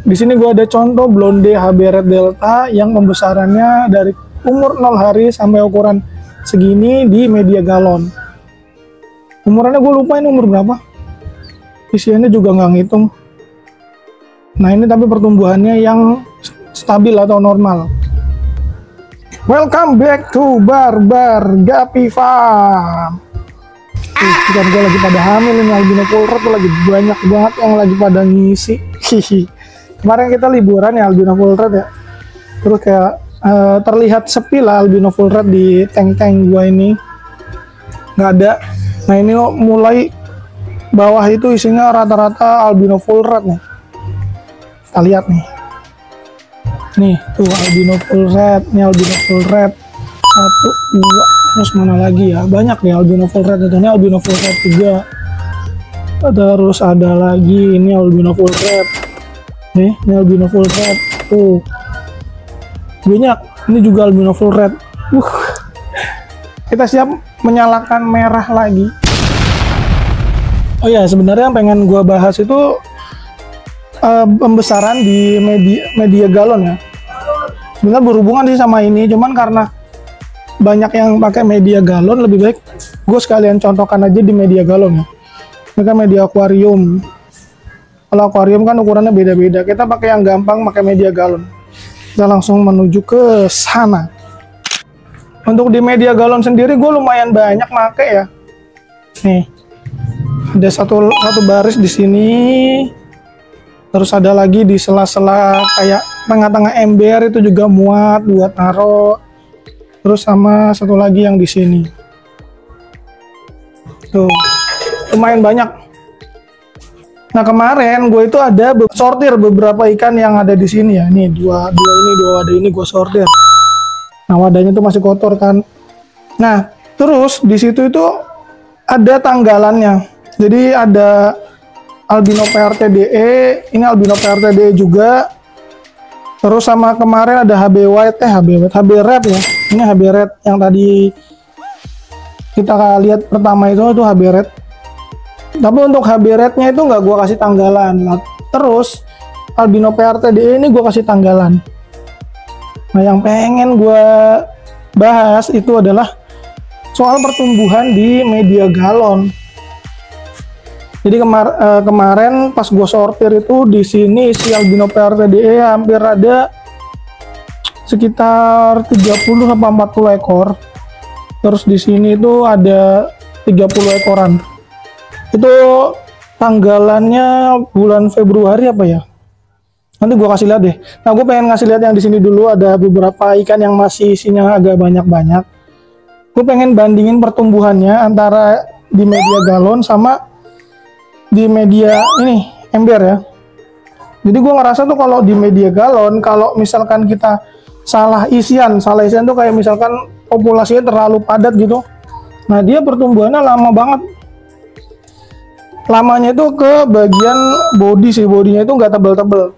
Di sini gue ada contoh blonde HB Red Delta yang pembesarannya dari umur 0 hari sampai ukuran segini di media galon. Umurannya gue lupa ini umur berapa. Isiannya juga nggak ngitung. Nah ini tapi pertumbuhannya yang stabil atau normal. Welcome back to Barbar Gapi Farm. Ikan gue lagi pada hamil ini, albino full red tuh lagi banyak banget yang lagi pada ngisi. Kemarin kita liburan ya albino full red ya, terus kayak terlihat sepi lah albino full red di tank-tank gua ini, nggak ada. Nah ini mulai bawah itu isinya rata-rata albino full red nih. Kita lihat nih tuh albino full red, ini albino full red 1, 2, terus mana lagi ya, banyak nih albino full red itu. Ini albino full red 3, terus ada lagi ini albino full red nih, ini albino full red tuh banyak. Ini juga albino full red. Kita siap menyalakan merah lagi. Oh ya, sebenarnya yang pengen gua bahas itu pembesaran di media galon ya. Sebenarnya berhubungan sih sama ini, cuman karena banyak yang pakai media galon, lebih baik gue sekalian contohkan aja di media galon ya. Ini kan media akuarium. Kalau akuarium kan ukurannya beda-beda. Kita pakai yang gampang, pakai media galon. Kita langsung menuju ke sana. Untuk di media galon sendiri gue lumayan banyak pakai ya. Nih, ada satu baris di sini. Terus ada lagi di sela-sela kayak tengah-tengah ember itu juga muat buat naruh. Terus sama satu lagi yang di sini. Tuh, lumayan banyak. Nah kemarin gue itu ada sortir beberapa ikan yang ada di sini ya. Nih dua wadah ini gue sortir. Nah wadahnya tuh masih kotor kan. Nah terus di situ itu ada tanggalannya. Jadi ada albino PRTDE, ini albino PRTDE juga. Terus sama kemarin ada HB white, HB red ya. Ini HB red yang tadi kita lihat pertama itu HB red. Tapi untuk HB rednya itu nggak gua kasih tanggalan. Nah, terus albino PRTDE ini gua kasih tanggalan. Nah yang pengen gua bahas itu adalah soal pertumbuhan di media galon. Jadi kemarin pas gue sortir itu di sini si albino PRTDE hampir ada sekitar 30 sampai 40 ekor. Terus di sini itu ada 30 ekoran. Itu tanggalannya bulan Februari apa ya? Nanti gue kasih lihat deh. Nah gue pengen ngasih lihat yang di sini dulu, ada beberapa ikan yang masih isinya agak banyak-banyak. Gue pengen bandingin pertumbuhannya antara di media galon sama di media ini ember ya. Jadi gue ngerasa tuh kalau di media galon, kalau misalkan kita salah isian tuh kayak misalkan populasinya terlalu padat gitu, nah dia pertumbuhannya lama banget. Lamanya itu ke bagian body sih, bodinya itu nggak tebel-tebel.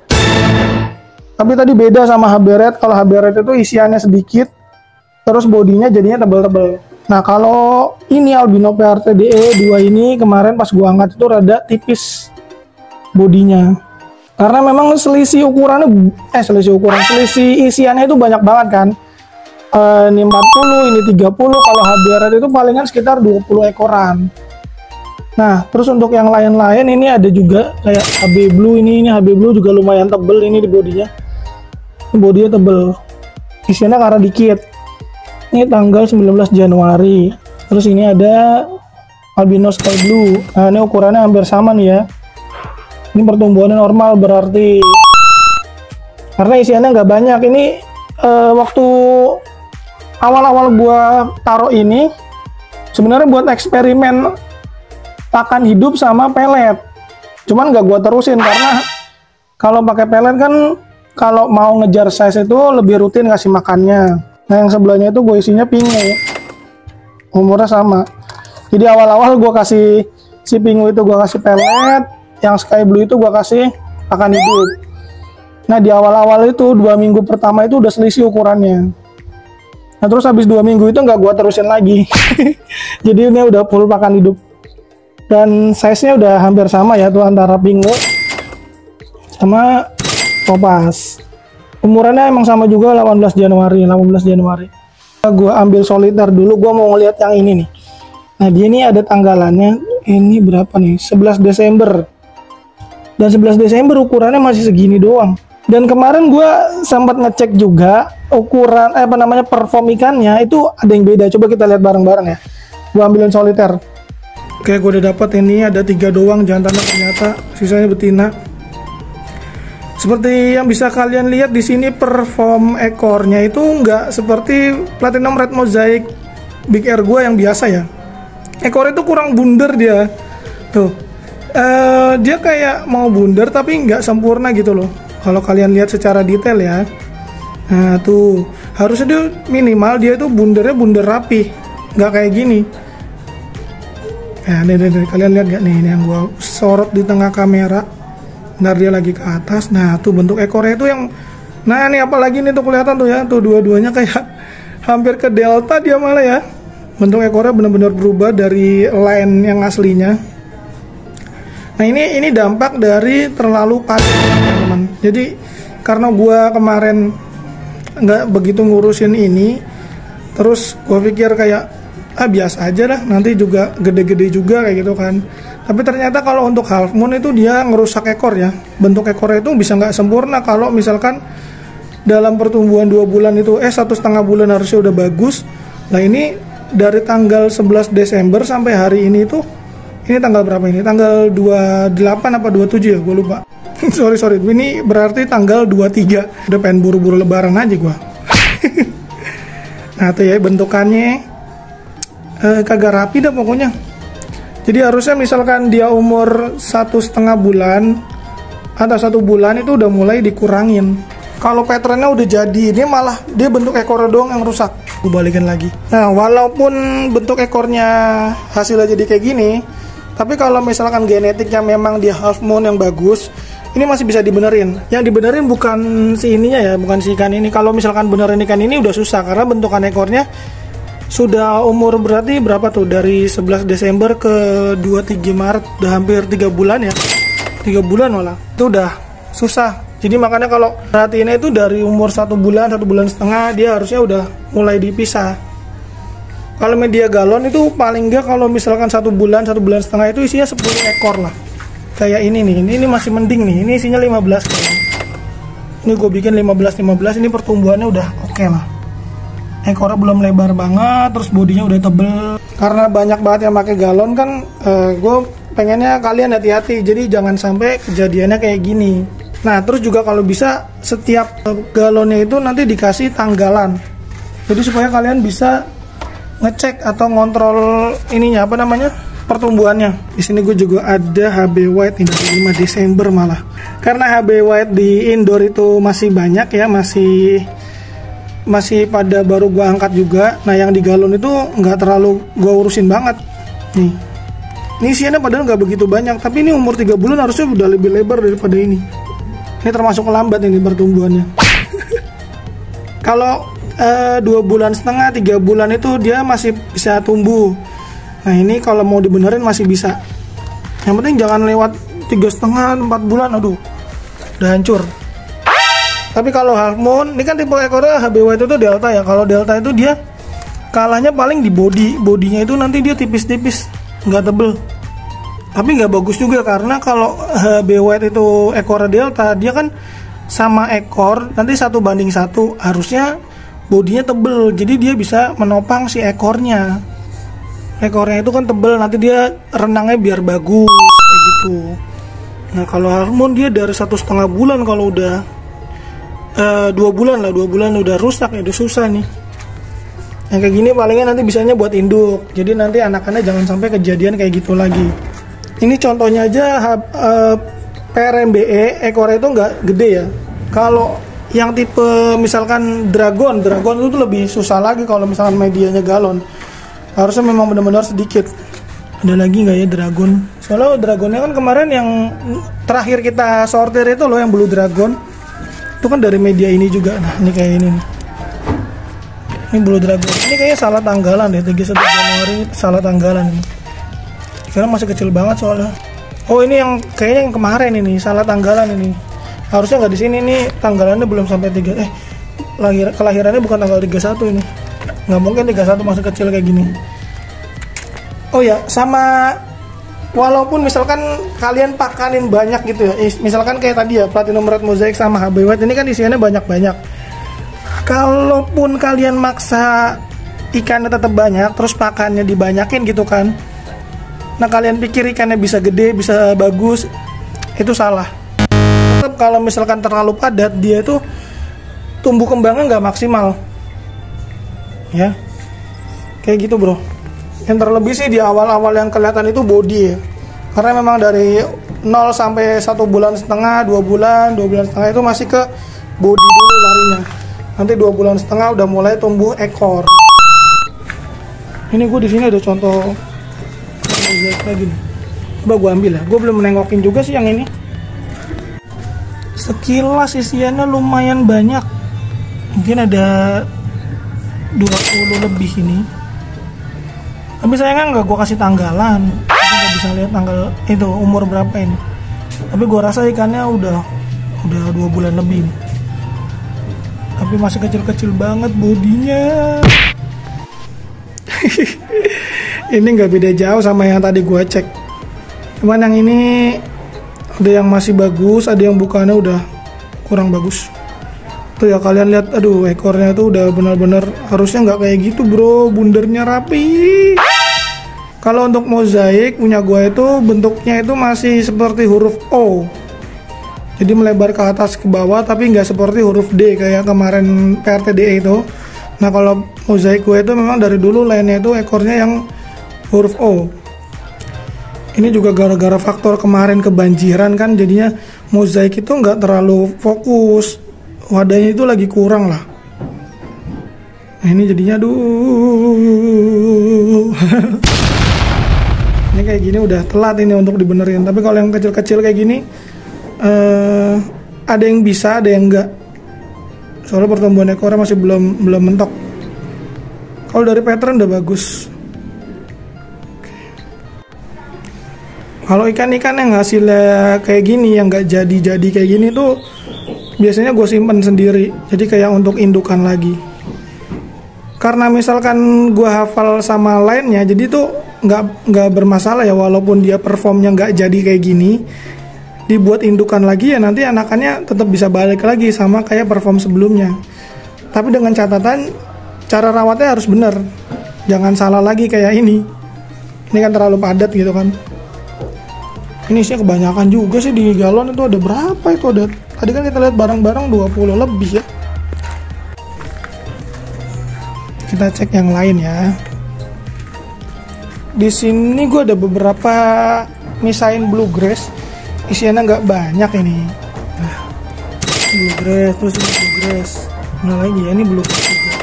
Tapi tadi beda sama HB red. Kalau HB red itu isiannya sedikit, terus bodinya jadinya tebel-tebel. Nah kalau ini albino PRTDE 2 ini kemarin pas gua angkat itu rada tipis bodinya, karena memang selisih isiannya itu banyak banget kan. Ini 40, ini 30. Kalau HB red itu palingan sekitar 20 ekoran. Nah terus untuk yang lain-lain ini ada juga kayak HB blue ini HB blue juga lumayan tebel ini di bodinya. Ini bodinya tebel, isiannya karena dikit. Ini tanggal 19 Januari. Terus ini ada albino sky blue. Nah ini ukurannya hampir sama nih ya. Ini pertumbuhannya normal berarti, karena isiannya nggak banyak. Ini waktu awal-awal gua taruh ini sebenarnya buat eksperimen pakan hidup sama pelet. Cuman nggak gua terusin karena kalau pakai pelet kan kalau mau ngejar size itu lebih rutin ngasih makannya. Nah yang sebelahnya itu gue isinya pingu, umurnya sama. Jadi awal-awal gue kasih si pingu itu gue kasih pelet, yang sky blue itu gue kasih pakan hidup. Nah di awal-awal itu 2 minggu pertama itu udah selisih ukurannya. Nah terus habis 2 minggu itu nggak gue terusin lagi. Jadi ini udah full pakan hidup. Dan size nya udah hampir sama ya tuh antara pingu sama Topaz. Umurannya emang sama juga 18 Januari. Gue ambil soliter dulu, gue mau ngeliat yang ini nih. Nah dia ini ada tanggalannya, ini berapa nih, 11 Desember. Dan 11 Desember ukurannya masih segini doang. Dan kemarin gue sempat ngecek juga ukuran perform ikannya itu ada yang beda. Coba kita lihat bareng-bareng ya. Gue ambilin soliter. Oke, gue udah dapat ini, ada 3 doang jantannya ternyata, sisanya betina. Seperti yang bisa kalian lihat di sini, perform ekornya itu nggak seperti Platinum Red Mosaic Big Air gue yang biasa ya. Ekor itu kurang bundar dia. Tuh, dia kayak mau bundar tapi nggak sempurna gitu loh. Kalau kalian lihat secara detail ya. Nah tuh, harusnya dia minimal dia itu bundarnya bundar rapi, nggak kayak gini. Nah, nih, kalian lihat gak nih, ini yang gua sorot di tengah kamera. Ntar dia lagi ke atas. Nah tuh bentuk ekornya itu yang, nah ini apalagi nih tuh kelihatan tuh ya, tuh dua-duanya kayak hampir ke delta dia malah ya. Bentuk ekornya benar-benar berubah dari line yang aslinya. Nah ini dampak dari terlalu padat teman-teman. Jadi karena gua kemarin nggak begitu ngurusin ini, terus gua pikir kayak biasa aja lah, nanti juga gede-gede juga kayak gitu kan. Tapi ternyata kalau untuk half moon itu dia ngerusak ekor ya. Bentuk ekornya itu bisa nggak sempurna kalau misalkan dalam pertumbuhan 2 bulan itu 1,5 bulan harusnya udah bagus. Nah ini dari tanggal 11 Desember sampai hari ini tuh, ini tanggal berapa ini? Tanggal 28 apa 27 ya? Gue lupa. sorry. Ini berarti tanggal 23. Udah pengen buru-buru lebaran aja gue. Nah tuh ya bentukannya kagak rapi dah pokoknya. Jadi harusnya misalkan dia umur 1,5 bulan atau 1 bulan itu udah mulai dikurangin. Kalau patternnya udah jadi, ini malah dia bentuk ekornya doang yang rusak. Gue balikin lagi. Nah walaupun bentuk ekornya hasilnya jadi kayak gini, tapi kalau misalkan genetiknya memang dia half moon yang bagus, ini masih bisa dibenerin. Yang dibenerin bukan si ininya ya, bukan si ikan ini. Kalau misalkan benerin ikan ini udah susah karena bentukan ekornya sudah umur berarti berapa tuh, dari 11 Desember ke 23 Maret, udah hampir 3 bulan ya, 3 bulan malah, itu udah susah. Jadi makanya kalau perhatiinnya itu dari umur 1 bulan, 1 bulan setengah dia harusnya udah mulai dipisah. Kalau media galon itu paling enggak kalau misalkan 1 bulan, 1 bulan setengah itu isinya 10 ekor lah. Kayak ini nih, ini masih mending nih, ini isinya 15 kan. Ini gue bikin 15, ini pertumbuhannya udah oke lah. Ekornya belum lebar banget, terus bodinya udah tebel. Karena banyak banget yang pakai galon kan, gue pengennya kalian hati-hati, jadi jangan sampai kejadiannya kayak gini. Nah terus juga kalau bisa setiap galonnya itu nanti dikasih tanggalan, jadi supaya kalian bisa ngecek atau ngontrol ininya pertumbuhannya. Di sini gue juga ada HB White ini dari 5 Desember malah. Karena HB White di indoor itu masih banyak ya, masih pada baru gua angkat juga. Nah yang di galon itu nggak terlalu gua urusin banget nih. Ini isiannya padahal nggak begitu banyak, tapi ini umur 3 bulan harusnya udah lebih lebar daripada ini. Ini termasuk lambat ini pertumbuhannya. Kalau 2 bulan setengah, 3 bulan itu dia masih bisa tumbuh. Nah ini kalau mau dibenerin masih bisa. Yang penting jangan lewat 3,5, 4 bulan, aduh udah hancur. Tapi kalau half moon, ini kan tipe ekornya HB White itu delta ya. Kalau delta itu dia kalahnya paling di bodinya itu nanti dia tipis-tipis, nggak tebel. Tapi nggak bagus juga karena kalau HB White itu ekornya delta, dia kan sama ekor nanti 1:1, harusnya bodinya tebel. Jadi dia bisa menopang si ekornya. Ekornya itu kan tebel, nanti dia renangnya biar bagus kayak gitu. Nah kalau half moon dia dari 1,5 bulan, kalau udah 2 bulan udah rusak ya, udah susah nih. Yang kayak gini palingnya nanti bisanya buat induk, jadi nanti anakannya jangan sampai kejadian kayak gitu lagi. Ini contohnya aja PRMBE, ekornya itu nggak gede ya. Kalau yang tipe misalkan dragon itu lebih susah lagi. Kalau misalkan medianya galon harusnya memang benar-benar sedikit. Ada lagi nggak ya dragon? Soalnya dragonnya kan kemarin yang terakhir kita sortir itu loh, yang blue dragon itu kan dari media ini juga. Nah ini kayak ini nih. Ini blue dragon, ini kayaknya salah tanggalan deh, 31 Januari salah tanggalan ini. Sekarang masih kecil banget soalnya. Oh ini yang kayaknya yang kemarin ini salah tanggalan ini. Harusnya nggak di sini nih, tanggalannya belum sampai 3. Kelahirannya bukan tanggal 31 ini. Nggak mungkin 31 masih kecil kayak gini. Oh ya, sama walaupun misalkan kalian pakanin banyak gitu ya, misalkan kayak tadi ya Platinum Red Mosaic sama HB White ini kan isiannya banyak-banyak. Kalaupun kalian maksa ikannya tetap banyak, terus pakannya dibanyakin gitu kan, nah kalian pikir ikannya bisa gede, bisa bagus, itu salah. Tetap kalau misalkan terlalu padat, dia itu tumbuh kembangnya nggak maksimal ya, kayak gitu bro. Yang terlebih sih di awal-awal yang kelihatan itu body ya, karena memang dari 0 sampai 1,5 bulan, 2 bulan setengah itu masih ke body dulu larinya. Nanti 2,5 bulan udah mulai tumbuh ekor. Ini gue di sini ada contoh mozaik lagi nih. Coba gue ambil ya. Gue belum menengokin juga sih yang ini. Sekilas isiannya lumayan banyak. Mungkin ada 20 lebih ini. Tapi sayangnya nggak gue kasih tanggalan. Jadi nggak bisa lihat tanggal itu umur berapa ini. Tapi gue rasa ikannya udah 2 bulan lebih. Tapi masih kecil-kecil banget bodinya. Ini nggak beda jauh sama yang tadi gue cek. Cuman yang ini ada yang masih bagus, ada yang bukannya udah kurang bagus. Tuh ya kalian lihat, aduh ekornya tuh udah benar-benar harusnya nggak kayak gitu bro, bundernya rapi. Kalau untuk mozaik punya gue itu bentuknya itu masih seperti huruf O. Jadi melebar ke atas ke bawah tapi nggak seperti huruf D kayak kemarin PRTDE itu. Nah kalau mozaik gue itu memang dari dulu lainnya itu ekornya yang huruf O. Ini juga gara-gara faktor kemarin kebanjiran kan, jadinya mozaik itu nggak terlalu fokus. Wadahnya itu lagi kurang lah. Nah ini jadinya aduh. Ini kayak gini udah telat ini untuk dibenerin. Tapi kalau yang kecil-kecil kayak gini ada yang bisa, ada yang enggak. Soalnya pertumbuhan ekornya masih belum mentok. Kalau dari pattern udah bagus. Kalau ikan-ikan yang hasilnya kayak gini, yang nggak jadi kayak gini tuh biasanya gue simpen sendiri. Jadi kayak untuk indukan lagi. Karena misalkan gue hafal sama lainnya, jadi tuh nggak bermasalah ya, walaupun dia performnya nggak jadi kayak gini, dibuat indukan lagi ya nanti anakannya tetap bisa balik lagi sama kayak perform sebelumnya. Tapi dengan catatan cara rawatnya harus bener, jangan salah lagi kayak ini. Ini kan terlalu padat gitu kan. Ini sih kebanyakan juga sih di galon itu. Ada berapa itu? Ada tadi kan kita lihat barang-barang 20 lebih ya. Kita cek yang lain ya. Di sini gue ada beberapa misain bluegrass. Isiannya nggak banyak ini. Nah, bluegrass, terus ini bluegrass. Mana lagi ya, ini bluegrass juga.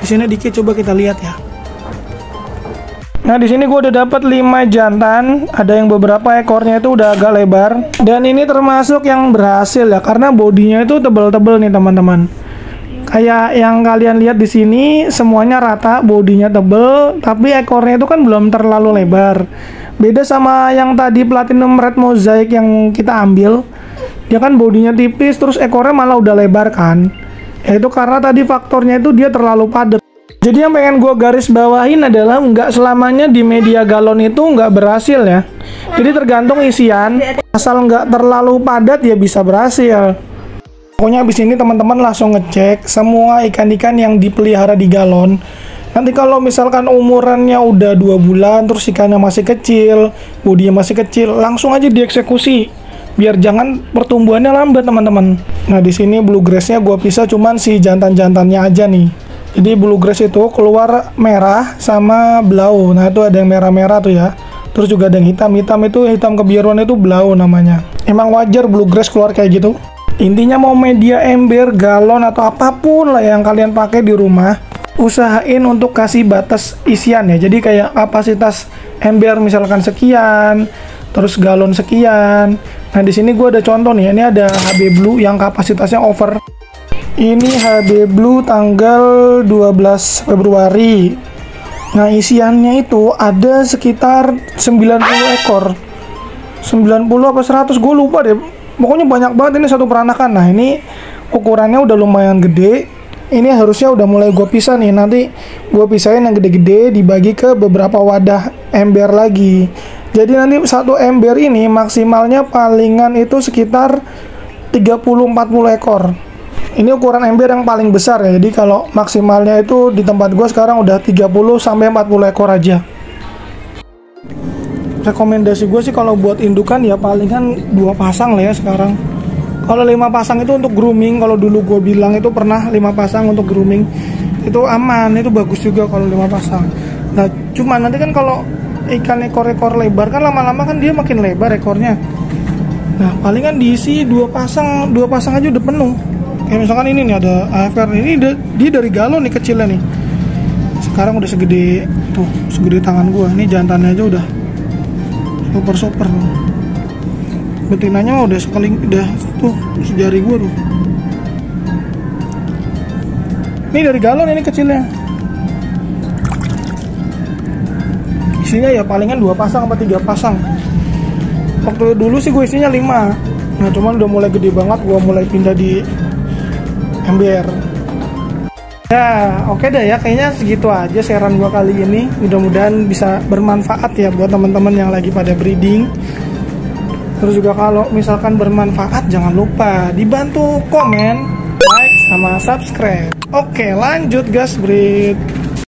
Isiannya dikit, coba kita lihat ya. Nah di sini gue udah dapat 5 jantan. Ada yang beberapa ekornya itu udah agak lebar. Dan ini termasuk yang berhasil ya, karena bodinya itu tebel-tebel nih teman-teman. Kayak yang kalian lihat di sini semuanya rata, bodinya tebel, tapi ekornya itu kan belum terlalu lebar. Beda sama yang tadi Platinum Red Mosaic yang kita ambil. Dia kan bodinya tipis, terus ekornya malah udah lebar kan. Ya itu karena tadi faktornya itu dia terlalu padat. Jadi yang pengen gue garis bawahin adalah nggak selamanya di media galon itu nggak berhasil ya. Jadi tergantung isian, asal nggak terlalu padat ya bisa berhasil. Pokoknya abis ini teman-teman langsung ngecek semua ikan-ikan yang dipelihara di galon. Nanti kalau misalkan umurannya udah 2 bulan, terus ikannya masih kecil, bodinya masih kecil, langsung aja dieksekusi. Biar jangan pertumbuhannya lambat teman-teman. Nah di sini bluegrassnya gue pisah cuman si jantan-jantannya aja nih. Jadi bluegrass itu keluar merah sama blau. Nah itu ada yang merah-merah tuh ya. Terus juga ada yang hitam-hitam, itu hitam kebiruan itu blau namanya. Emang wajar bluegrass keluar kayak gitu. Intinya mau media ember, galon, atau apapun lah yang kalian pakai di rumah, usahain untuk kasih batas isian ya. Jadi kayak kapasitas ember misalkan sekian, terus galon sekian. Nah di sini gue ada contoh nih. Ini ada HB Blue yang kapasitasnya over. Ini HB Blue tanggal 12 Februari. Nah isiannya itu ada sekitar 90 ekor. 90 apa 100 gue lupa deh. Pokoknya banyak banget ini satu peranakan. Nah ini ukurannya udah lumayan gede. Ini harusnya udah mulai gue pisah nih. Nanti gue pisahin yang gede-gede dibagi ke beberapa wadah ember lagi. Jadi nanti satu ember ini maksimalnya palingan itu sekitar 30-40 ekor. Ini ukuran ember yang paling besar ya. Jadi kalau maksimalnya itu di tempat gue sekarang udah 30-40 ekor aja. Rekomendasi gue sih kalau buat indukan ya palingan 2 pasang lah ya sekarang. Kalau 5 pasang itu untuk grooming. Kalau dulu gue bilang itu pernah 5 pasang untuk grooming, itu aman, itu bagus juga kalau 5 pasang. Nah cuma nanti kan kalau ikan ekor-ekor lebar kan lama-lama kan dia makin lebar ekornya. Nah palingan diisi 2 pasang aja udah penuh. Kayak misalkan ini nih ada AFR, ini dia dari galon nih kecilnya nih. Sekarang udah segede tuh, segede tangan gue. Ini jantannya aja udah super betinanya udah udah tuh sejari gue tuh. Ini dari galon ini kecilnya. Isinya ya palingan 2 pasang apa 3 pasang. Waktu dulu sih gue isinya 5. Nah cuman udah mulai gede banget, gue mulai pindah di ember. Ya oke deh ya, kayaknya segitu aja saran gue kali ini. Mudah-mudahan bisa bermanfaat ya buat teman-teman yang lagi pada breeding. Terus juga kalau misalkan bermanfaat, jangan lupa dibantu komen, like, sama subscribe. Oke lanjut gas breed.